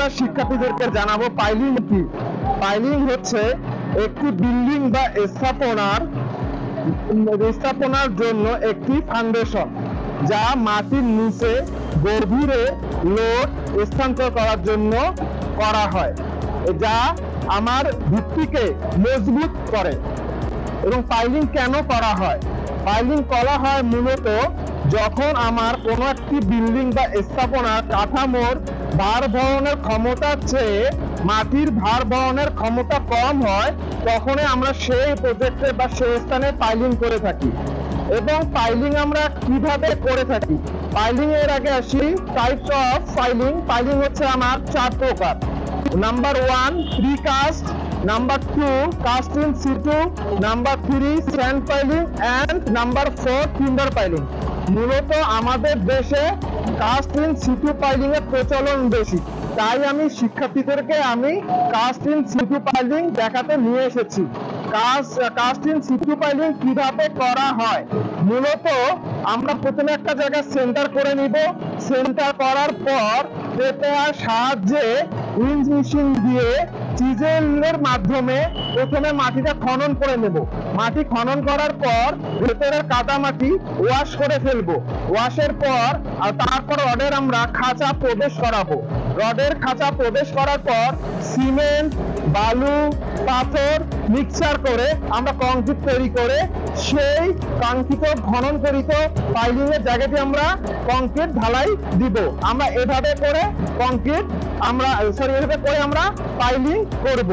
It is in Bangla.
আমরা শিক্ষার্থীদেরকে জানাবো পাইলিং কি। পাইলিং হচ্ছে একটি বিল্ডিং বা স্থাপনার জন্য একটি ফাউন্ডেশন, যা মাটির নিচে গভীরে লোড স্থানান্তর করার জন্য করা হয়, যা আমার ভিত্তিকে মজবুত করে। এবং পাইলিং কেন করা হয়? পাইলিং করা হয় মূলত যখন আমার কোনো একটি বিল্ডিং বা স্থাপনার কাঠামোর ভার বহনের ক্ষমতার চেয়ে মাটির ভার বহনের ক্ষমতা কম হয়, তখনই আমরা সেই প্রজেক্টে বা সেই স্থানে পাইলিং করে থাকি। এবং পাইলিং আমরা কিভাবে করে থাকি? পাইলিং এর আগে আসি টাইপস অফ পাইলিং। পাইলিং হচ্ছে আমার 4 প্রকার। Number 1 precast, number 2 cast in situ, number 3 sand piling and number 4 timber piling. মূলত আমাদের দেশে কাস্ট ইন সিটু পাইলিং এর প্রচলন বেশি, তাই আমি শিক্ষার্থীদেরকে কাস্ট ইন সিটু পাইলিং দেখাতে নিয়ে এসেছি। কাস্ট ইন সিটু পাইলিং কিভাবে করা হয়? মূলত আমরা প্রথমে একটা জায়গা সেন্টার করে নিব। সেন্টার করার পর পেপার সাহায্যে উইঞ্চ মেশিন দিয়ে চিজেলের মাধ্যমে প্রথমে মাটিটা খনন করে নেব। মাটি খনন করার পর ভেতরের কাদা মাটি ওয়াশ করে ফেলবো। ওয়াশের পর তারপর রডের আমরা খাঁচা প্রবেশ করাবো। রডের খাঁচা প্রবেশ করার পর সিমেন্ট, বালু, পাথর মিক্সচার করে আমরা কংক্রিট তৈরি করে সেই কাঙ্ক্ষিত খননকৃত পাইলিং এর জায়গাটি আমরা কংক্রিট ঢালাই দিব। আমরা এভাবে করে আমরা পাইলিং করব।